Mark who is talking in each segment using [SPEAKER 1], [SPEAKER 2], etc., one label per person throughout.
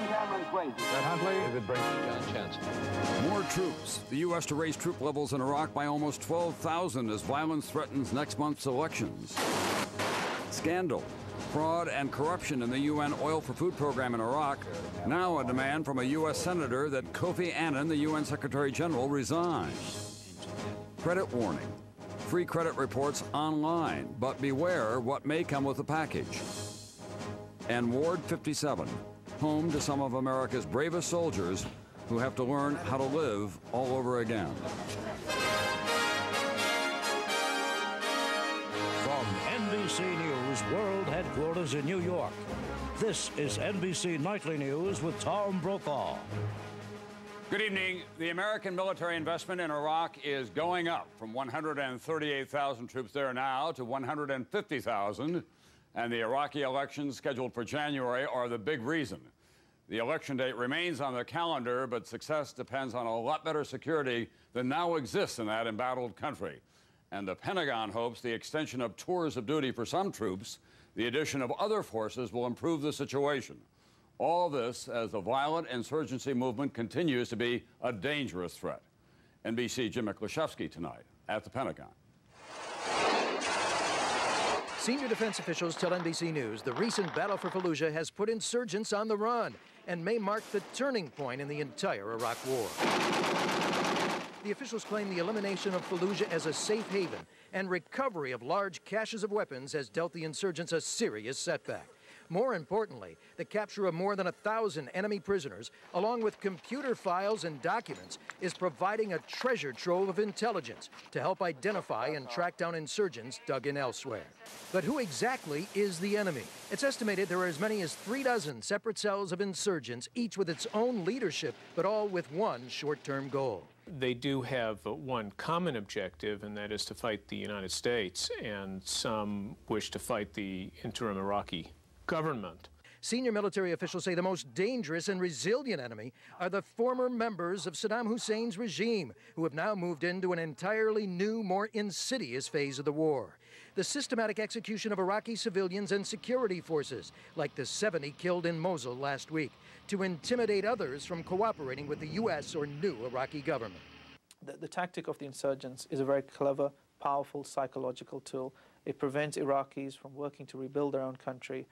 [SPEAKER 1] John Cameron's wages.
[SPEAKER 2] Brett Huntley. David Brady. John Chancellor.
[SPEAKER 3] More troops. The U.S. to raise troop levels in Iraq by almost 12,000 as violence threatens next month's elections. Scandal, fraud, and corruption in the UN oil for food program in Iraq. Now a demand from a U.S. senator that Kofi Annan, the UN Secretary General, resign. Credit warning. Free credit reports online, but beware what may come with the package. And Ward 57, home to some of America's bravest soldiers who have to learn how to live all over again.
[SPEAKER 4] From NBC News World Headquarters in New York, this is NBC Nightly News with Tom Brokaw.
[SPEAKER 3] Good evening. The American military investment in Iraq is going up from 138,000 troops there now to 150,000. And the Iraqi elections scheduled for January are the big reason. The election date remains on the calendar, but success depends on a lot better security than now exists in that embattled country. And the Pentagon hopes the extension of tours of duty for some troops, the addition of other forces, will improve the situation. All this as the violent insurgency movement continues to be a dangerous threat. NBC Jim Miklaszewski tonight at the Pentagon.
[SPEAKER 5] Senior defense officials tell NBC News the recent battle for Fallujah has put insurgents on the run and may mark the turning point in the entire Iraq war. The officials claim the elimination of Fallujah as a safe haven and recovery of large caches of weapons has dealt the insurgents a serious setback. More importantly, the capture of more than 1,000 enemy prisoners, along with computer files and documents, is providing a treasure trove of intelligence to help identify and track down insurgents dug in elsewhere. But who exactly is the enemy? It's estimated there are as many as 36 separate cells of insurgents, each with its own leadership, but all with one short-term goal.
[SPEAKER 6] They do have one common objective, and that is to fight the United States, and some wish to fight the interim Iraqi government.
[SPEAKER 5] Senior military officials say the most dangerous and resilient enemy are the former members of Saddam Hussein's regime, who have now moved into an entirely new, more insidious phase of the war. The systematic execution of Iraqi civilians and security forces, like the 70 killed in Mosul last week, to intimidate others from cooperating with the U.S. or new Iraqi government.
[SPEAKER 7] The tactic of the insurgents is a very clever, powerful psychological tool. It prevents Iraqis from working to rebuild their own country.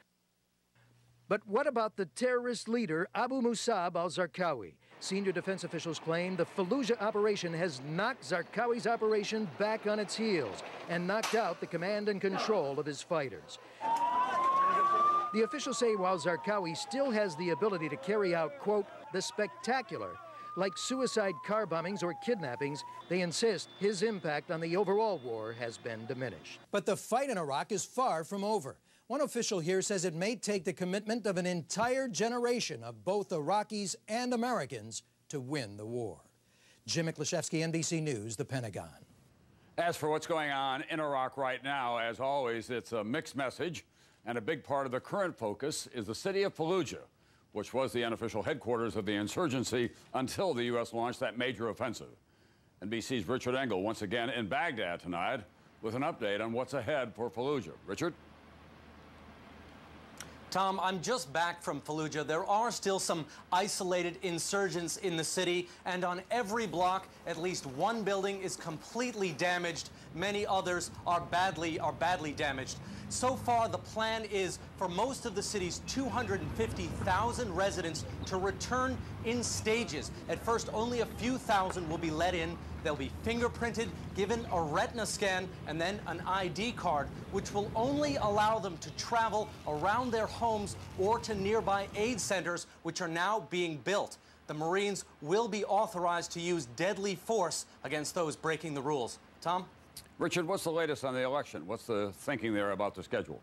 [SPEAKER 5] But what about the terrorist leader Abu Musab al-Zarqawi? Senior defense officials claim the Fallujah operation has knocked Zarqawi's operation back on its heels and knocked out the command and control of his fighters. The officials say while Zarqawi still has the ability to carry out, quote, the spectacular, like suicide car bombings or kidnappings, they insist his impact on the overall war has been diminished.
[SPEAKER 8] But the fight in Iraq is far from over. One official here says it may take the commitment of an entire generation of both Iraqis and Americans to win the war. Jim Miklaszewski, NBC News, the Pentagon.
[SPEAKER 3] As for what's going on in Iraq right now, as always, it's a mixed message, and a big part of the current focus is the city of Fallujah, which was the unofficial headquarters of the insurgency until the U.S. launched that major offensive. NBC's Richard Engel once again in Baghdad tonight with an update on what's ahead for Fallujah. Richard?
[SPEAKER 9] Tom, I'm just back from Fallujah. There are still some isolated insurgents in the city, and on every block, at least one building is completely damaged. Many others are badly damaged. So far, the plan is for most of the city's 250,000 residents to return in stages. At first, only a few thousand will be let in. They'll be fingerprinted, given a retina scan, and then an ID card, which will only allow them to travel around their homes or to nearby aid centers, which are now being built. The Marines will be authorized to use deadly force against those breaking the rules. Tom?
[SPEAKER 3] Richard, what's the latest on the election? What's the thinking there about the schedule?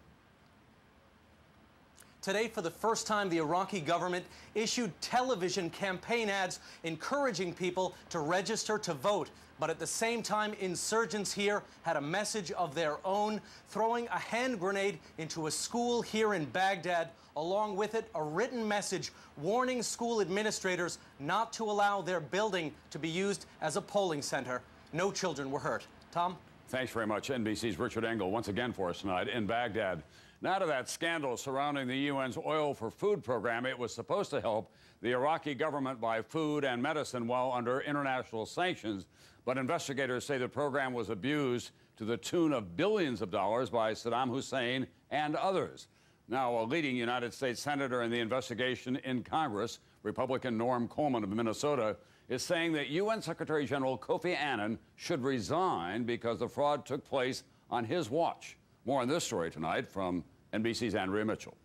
[SPEAKER 9] Today, for the first time, the Iraqi government issued television campaign ads encouraging people to register to vote. But at the same time, insurgents here had a message of their own, throwing a hand grenade into a school here in Baghdad. Along with it, a written message warning school administrators not to allow their building to be used as a polling center. No children were hurt. Tom?
[SPEAKER 3] Thanks very much. NBC's Richard Engel once again for us tonight in Baghdad. Now to that scandal surrounding the UN's Oil for Food program. It was supposed to help the Iraqi government buy food and medicine while under international sanctions, but investigators say the program was abused to the tune of billions of dollars by Saddam Hussein and others. Now, a leading United States senator in the investigation in Congress, Republican Norm Coleman of Minnesota, is saying that UN Secretary General Kofi Annan should resign because the fraud took place on his watch. More on this story tonight from NBC's Andrea Mitchell.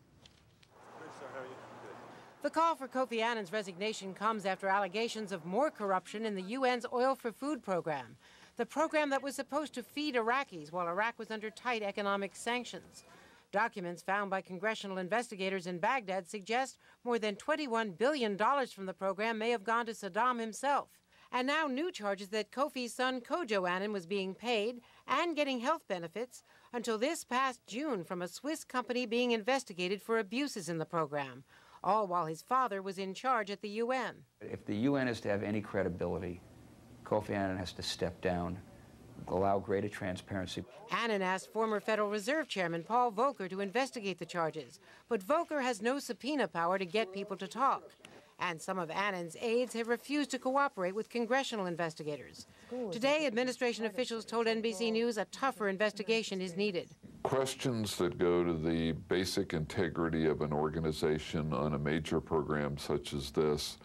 [SPEAKER 1] The call for Kofi Annan's resignation comes after allegations of more corruption in the UN's Oil for Food program, the program that was supposed to feed Iraqis while Iraq was under tight economic sanctions. Documents found by congressional investigators in Baghdad suggest more than $21 billion from the program may have gone to Saddam himself. And now new charges that Kofi's son Kojo Annan was being paid and getting health benefits until this past June from a Swiss company being investigated for abuses in the program, all while his father was in charge at the UN.
[SPEAKER 10] If the UN is to have any credibility, Kofi Annan has to step down, allow greater transparency.
[SPEAKER 1] Annan asked former Federal Reserve Chairman Paul Volcker to investigate the charges, but Volcker has no subpoena power to get people to talk. And some of Annan's aides have refused to cooperate with congressional investigators. Today, administration officials told NBC News a tougher investigation is needed.
[SPEAKER 11] Questions that go to the basic integrity of an organization on a major program such as this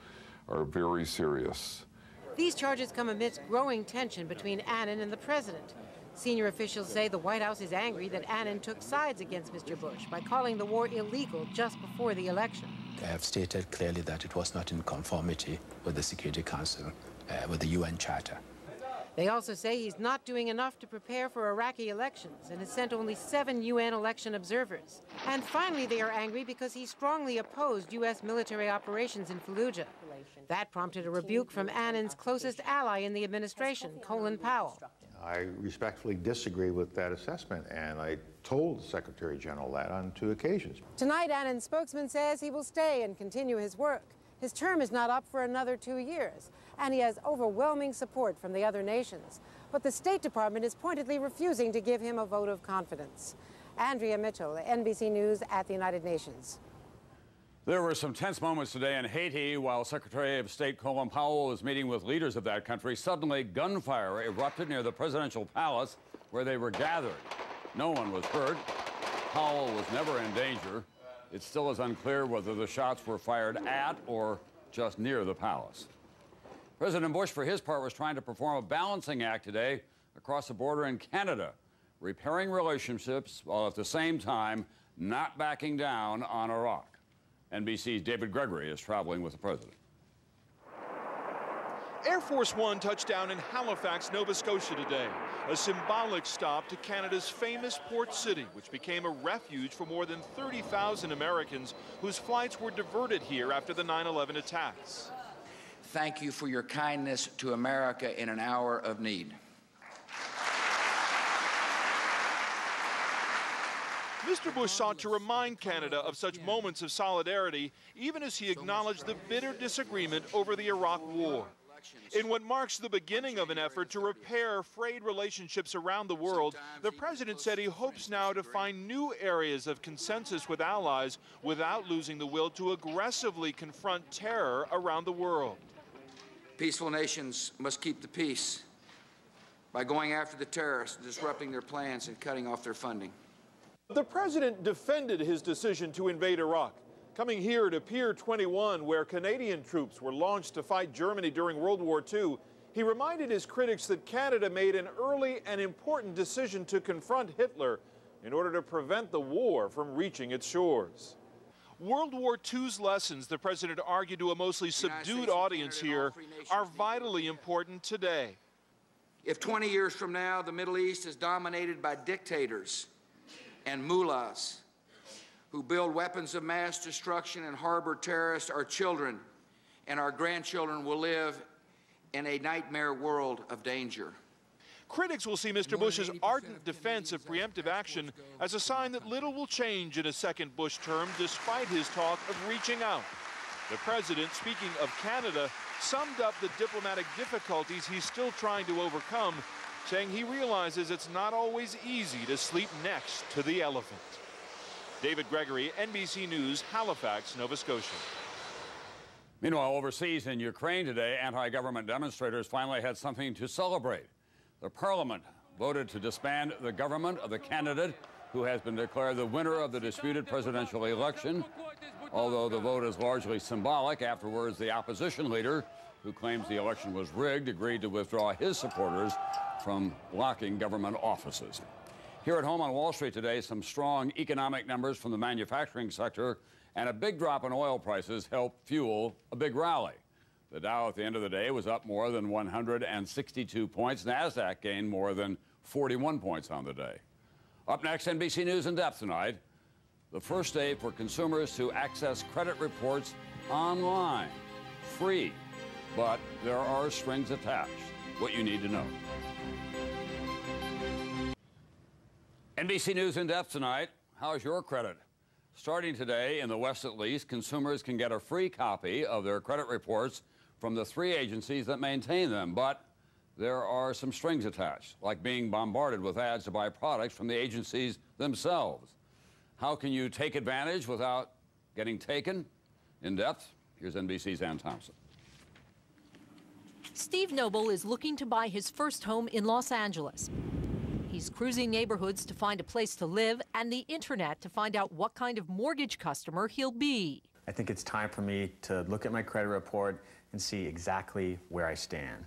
[SPEAKER 11] are very serious.
[SPEAKER 1] These charges come amidst growing tension between Annan and the president. Senior officials say the White House is angry that Annan took sides against Mr. Bush by calling the war illegal just before the election.
[SPEAKER 12] They have stated clearly that it was not in conformity with the Security Council, with the UN Charter.
[SPEAKER 1] They also say he's not doing enough to prepare for Iraqi elections and has sent only 7 UN election observers. And finally, they are angry because he strongly opposed U.S. military operations in Fallujah. That prompted a rebuke from Annan's closest ally in the administration, Colin Powell.
[SPEAKER 13] I respectfully disagree with that assessment, and I told the Secretary General that on 2 occasions.
[SPEAKER 1] Tonight, Annan's spokesman says he will stay and continue his work. His term is not up for another 2 years, and he has overwhelming support from the other nations. But the State Department is pointedly refusing to give him a vote of confidence. Andrea Mitchell, NBC News at the United Nations.
[SPEAKER 3] There were some tense moments today in Haiti while Secretary of State Colin Powell was meeting with leaders of that country. Suddenly, gunfire erupted near the presidential palace where they were gathered. No one was hurt. Powell was never in danger. It still is unclear whether the shots were fired at or just near the palace. President Bush, for his part, was trying to perform a balancing act today across the border in Canada, repairing relationships while at the same time not backing down on Iraq. NBC's David Gregory is traveling with the president.
[SPEAKER 14] Air Force One touched down in Halifax, Nova Scotia today, a symbolic stop to Canada's famous port city, which became a refuge for more than 30,000 Americans whose flights were diverted here after the 9/11 attacks.
[SPEAKER 15] Thank you for your kindness to America in an hour of need.
[SPEAKER 14] Mr. Bush sought to remind Canada of such moments of solidarity, even as he acknowledged the bitter disagreement over the Iraq War. In what marks the beginning of an effort to repair frayed relationships around the world, the president said he hopes now to find new areas of consensus with allies without losing the will to aggressively confront terror around the world.
[SPEAKER 15] Peaceful nations must keep the peace by going after the terrorists, disrupting their plans, and cutting off their funding.
[SPEAKER 14] The president defended his decision to invade Iraq. Coming here to Pier 21, where Canadian troops were launched to fight Germany during World War II, he reminded his critics that Canada made an early and important decision to confront Hitler in order to prevent the war from reaching its shores. World War II's lessons, the president argued to a mostly subdued audience here, are vitally important today.
[SPEAKER 15] If 20 years from now the Middle East is dominated by dictators and mullahs who build weapons of mass destruction and harbor terrorists, our children and our grandchildren will live in a nightmare world of danger.
[SPEAKER 14] Critics will see Mr. Bush's ardent defense of preemptive action as a sign that little will change in a second Bush term, despite his talk of reaching out. The president, speaking of Canada, summed up the diplomatic difficulties he's still trying to overcome, saying he realizes it's not always easy to sleep next to the elephant. David Gregory, NBC News, Halifax, Nova Scotia.
[SPEAKER 3] Meanwhile, overseas in Ukraine today, anti-government demonstrators finally had something to celebrate. The parliament voted to disband the government of the candidate who has been declared the winner of the disputed presidential election. Although the vote is largely symbolic, afterwards the opposition leader, who claims the election was rigged, agreed to withdraw his supporters from blocking government offices. Here at home on Wall Street today, some strong economic numbers from the manufacturing sector and a big drop in oil prices helped fuel a big rally. The Dow at the end of the day was up more than 162 points. NASDAQ gained more than 41 points on the day. Up next, NBC News in depth tonight. The first day for consumers to access credit reports online. Free, but there are strings attached. What you need to know. NBC News in depth tonight. How's your credit? Starting today, in the West at least, consumers can get a free copy of their credit reports from the 3 agencies that maintain them. But there are some strings attached, like being bombarded with ads to buy products from the agencies themselves. How can you take advantage without getting taken? In depth, here's NBC's Ann Thompson.
[SPEAKER 16] Steve Noble is looking to buy his first home in Los Angeles. He's cruising neighborhoods to find a place to live and the internet to find out what kind of mortgage customer he'll be.
[SPEAKER 17] I think it's time for me to look at my credit report and see exactly where I stand.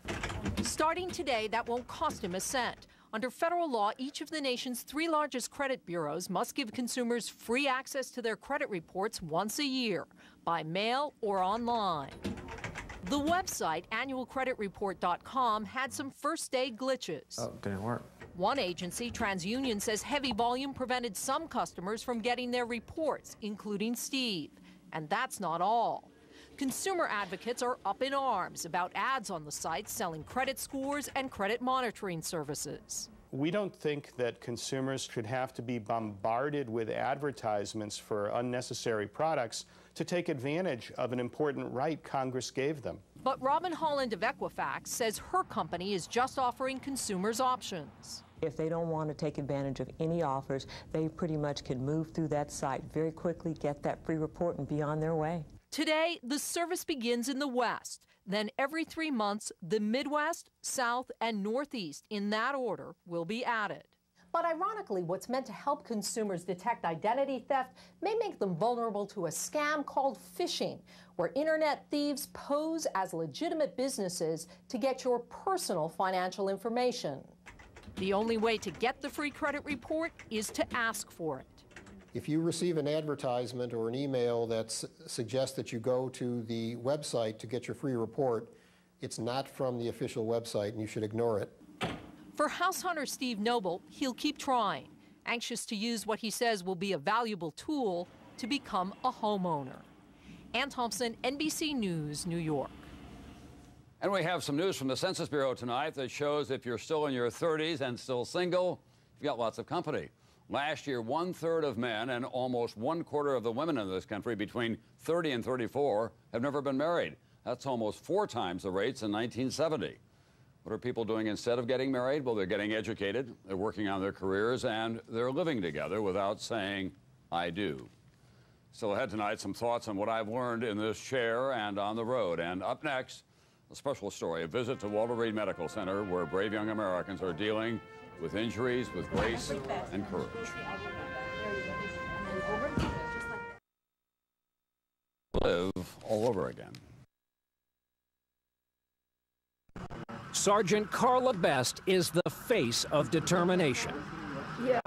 [SPEAKER 16] Starting today, that won't cost him a cent. Under federal law, each of the nation's 3 largest credit bureaus must give consumers free access to their credit reports once a year, by mail or online. The website, annualcreditreport.com, had some first-day glitches.
[SPEAKER 17] Oh, didn't work.
[SPEAKER 16] One agency, TransUnion, says heavy volume prevented some customers from getting their reports, including Steve. And that's not all. Consumer advocates are up in arms about ads on the site selling credit scores and credit monitoring services.
[SPEAKER 18] We don't think that consumers should have to be bombarded with advertisements for unnecessary products to take advantage of an important right Congress gave them.
[SPEAKER 16] But Robin Holland of Equifax says her company is just offering consumers options.
[SPEAKER 19] If they don't want to take advantage of any offers, they pretty much can move through that site very quickly, get that free report, and be on their way.
[SPEAKER 16] Today, the service begins in the West. Then every 3 months, the Midwest, South, and Northeast, in that order, will be added.
[SPEAKER 20] But ironically, what's meant to help consumers detect identity theft may make them vulnerable to a scam called phishing, where internet thieves pose as legitimate businesses to get your personal financial information.
[SPEAKER 16] The only way to get the free credit report is to ask for it.
[SPEAKER 21] If you receive an advertisement or an email that suggests that you go to the website to get your free report, it's not from the official website and you should ignore it.
[SPEAKER 16] For house hunter Steve Noble, he'll keep trying, anxious to use what he says will be a valuable tool to become a homeowner. Ann Thompson, NBC News, New York.
[SPEAKER 3] And we have some news from the Census Bureau tonight that shows if you're still in your 30s and still single, you've got lots of company. Last year, 1/3 of men and almost 1/4 of the women in this country between 30 and 34 have never been married. That's almost 4 times the rates in 1970. What are people doing instead of getting married? Well, they're getting educated, they're working on their careers, and they're living together without saying, I do. Still ahead tonight, some thoughts on what I've learned in this chair and on the road. And up next, a special story, a visit to Walter Reed Medical Center, where brave young Americans are dealing with injuries with grace and courage. Live all over again.
[SPEAKER 22] Sergeant Carla Best is the face of determination.
[SPEAKER 23] Yeah.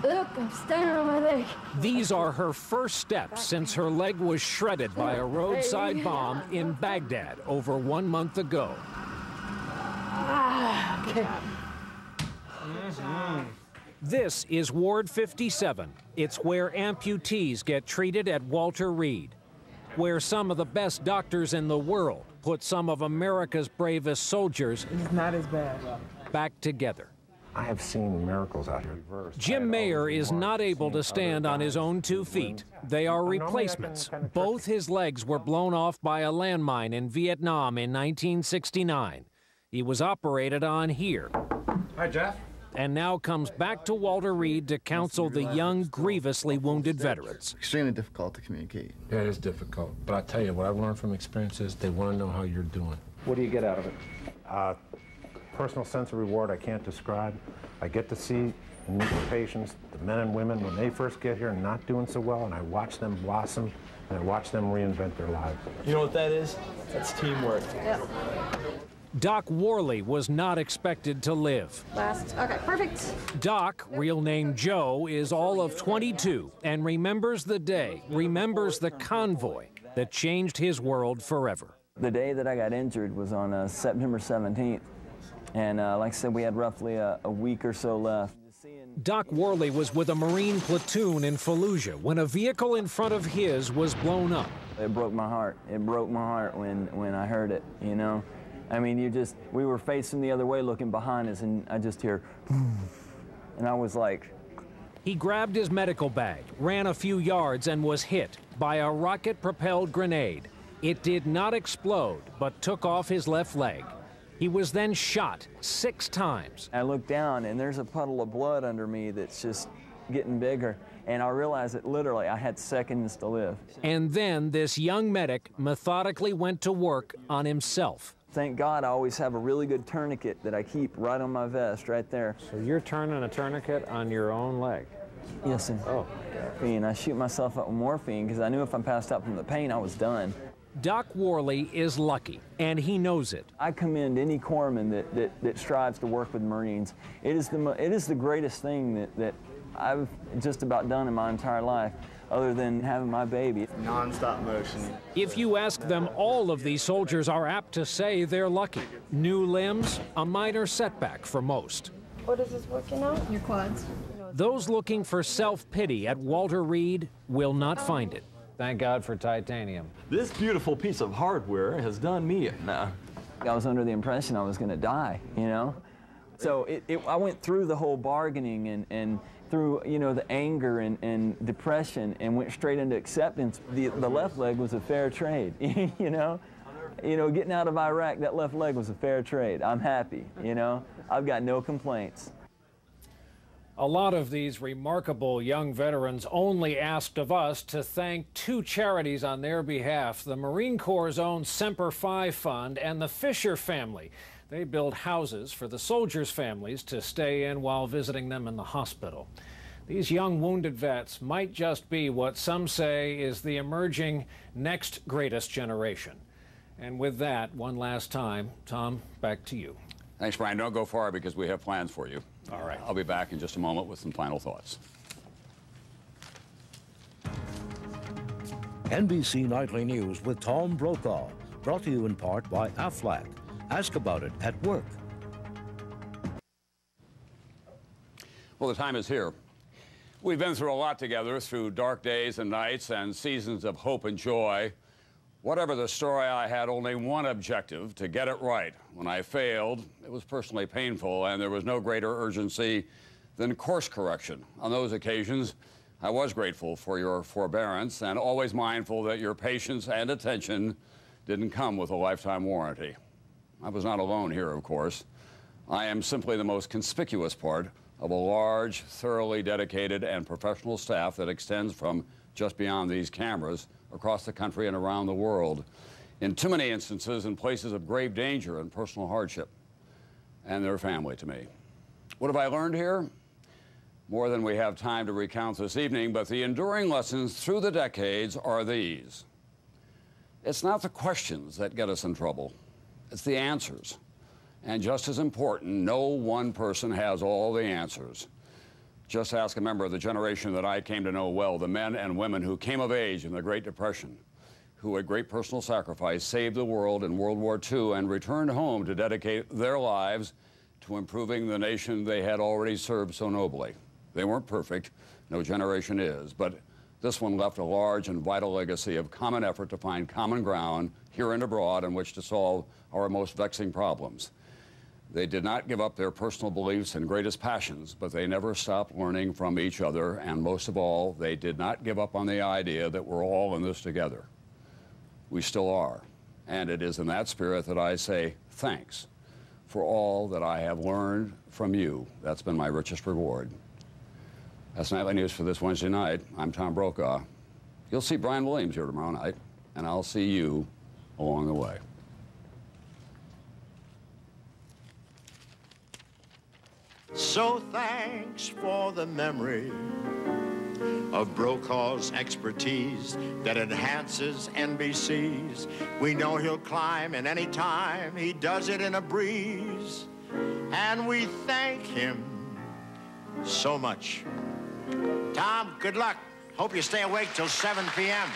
[SPEAKER 23] Look, I'm standing on my leg.
[SPEAKER 22] These are her first steps since her leg was shredded by a roadside bomb in Baghdad over 1 month ago.
[SPEAKER 23] Okay.
[SPEAKER 22] This is Ward 57. It's where amputees get treated at Walter Reed, where some of the best doctors in the world put some of America's bravest soldiers
[SPEAKER 23] It's not as bad.
[SPEAKER 22] back together.
[SPEAKER 24] I have seen miracles out here.
[SPEAKER 22] Jim Mayer is not able to stand on his own 2 feet. They are replacements. Both his legs were blown off by a landmine in Vietnam in 1969. He was operated on here.
[SPEAKER 24] Hi, Jeff.
[SPEAKER 22] and now comes back to Walter Reed to counsel the young, grievously wounded veterans.
[SPEAKER 2] Extremely difficult to communicate.
[SPEAKER 24] Yeah, it is difficult. But I tell you, what I've learned from experience is they want to know how you're doing.
[SPEAKER 22] What do you get out of it?
[SPEAKER 24] Personal sense of reward I can't describe. I get to see and meet the patients, the men and women, when they first get here and not doing so well, and I watch them blossom, and I watch them reinvent their lives.
[SPEAKER 4] You know what that is? That's teamwork.
[SPEAKER 23] Yeah.
[SPEAKER 22] Doc Worley was not expected to live.
[SPEAKER 23] Last. Okay, perfect.
[SPEAKER 22] Doc, real name Joe, is all of 22 and remembers the day, remembers the convoy that changed his world forever.
[SPEAKER 6] The day that I got injured was on September 17th. And like I said, we had roughly a week or so left.
[SPEAKER 22] Doc Worley was with a Marine platoon in Fallujah when a vehicle in front of his was blown up.
[SPEAKER 6] It broke my heart. It broke my heart when I heard it, you know? I mean, we were facing the other way looking behind us, and I just hear, and I was like...
[SPEAKER 22] He grabbed his medical bag, ran a few yards, and was hit by a rocket-propelled grenade. It did not explode, but took off his left leg. He was then shot 6 times.
[SPEAKER 6] I looked down, and there's a puddle of blood under me that's just getting bigger, and I realized that literally I had seconds to live.
[SPEAKER 22] And then this young medic methodically went to work on himself.
[SPEAKER 6] Thank God I always have a really good tourniquet that I keep right on my vest, right there.
[SPEAKER 22] So you're turning a tourniquet on your own leg?
[SPEAKER 6] Yes, sir.
[SPEAKER 22] Oh.
[SPEAKER 6] And I shoot myself up with morphine because I knew if I passed out from the pain, I was done.
[SPEAKER 22] Doc Worley is lucky, and he knows it.
[SPEAKER 6] I commend any corpsman that strives to work with Marines. It is the greatest thing that I've just about done in my entire life, other than having my baby.
[SPEAKER 4] Non-stop motion.
[SPEAKER 22] If you ask them, all of these soldiers are apt to say they're lucky. New limbs, a minor setback for most.
[SPEAKER 23] What is this working out? Your quads.
[SPEAKER 22] Those looking for self-pity at Walter Reed will not find it. Thank God for titanium.
[SPEAKER 4] This beautiful piece of hardware has done me in.
[SPEAKER 6] I was under the impression I was going to die, you know? So I went through the whole bargaining and through, you know, the anger and depression, and went straight into acceptance. The left leg was a fair trade, you know? Getting out of Iraq, that left leg was a fair trade. I'm happy, you know? I've got no complaints.
[SPEAKER 22] A lot of these remarkable young veterans only asked of us to thank 2 charities on their behalf, the Marine Corps' own Semper Fi Fund and the Fisher family. They build houses for the soldiers' families to stay in while visiting them in the hospital. These young wounded vets might just be what some say is the emerging next greatest generation. And with that, one last time, Tom, back to you.
[SPEAKER 3] Thanks, Brian. Don't go far because we have plans for you.
[SPEAKER 22] All right.
[SPEAKER 3] I'll be back in just a moment with some final thoughts.
[SPEAKER 7] NBC Nightly News with Tom Brokaw, brought to you in part by Aflac. Ask about it at work.
[SPEAKER 3] Well, the time is here. We've been through a lot together, through dark days and nights and seasons of hope and joy. Whatever the story, I had only one objective: to get it right. When I failed, it was personally painful, and there was no greater urgency than course correction. On those occasions, I was grateful for your forbearance and always mindful that your patience and attention didn't come with a lifetime warranty. I was not alone here, of course. I am simply the most conspicuous part of a large, thoroughly dedicated and professional staff that extends from just beyond these cameras across the country and around the world, in too many instances in places of grave danger and personal hardship, and their family to me. What have I learned here? More than we have time to recount this evening, but the enduring lessons through the decades are these. It's not the questions that get us in trouble, it's the answers. And just as important, no one person has all the answers. Just ask a member of the generation that I came to know well, the men and women who came of age in the Great Depression, who at great personal sacrifice saved the world in World War II and returned home to dedicate their lives to improving the nation they had already served so nobly. They weren't perfect, no generation is, but this one left a large and vital legacy of common effort to find common ground here and abroad in which to solve our most vexing problems. They did not give up their personal beliefs and greatest passions, but they never stopped learning from each other, and most of all, they did not give up on the idea that we're all in this together. We still are, and it is in that spirit that I say thanks for all that I have learned from you. That's been my richest reward. That's Nightly News for this Wednesday night. I'm Tom Brokaw. You'll see Brian Williams here tomorrow night, and I'll see you along the way.
[SPEAKER 2] So thanks for the memory of Brokaw's expertise that enhances NBC's. We know he'll climb in any time. He does it in a breeze. And we thank him so much. Tom, good luck. Hope you stay awake till 7 p.m.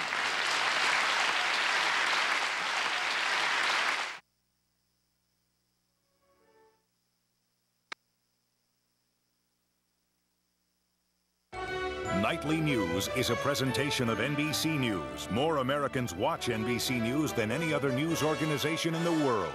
[SPEAKER 5] Nightly News is a presentation of NBC News. More Americans watch NBC News than any other news organization in the world.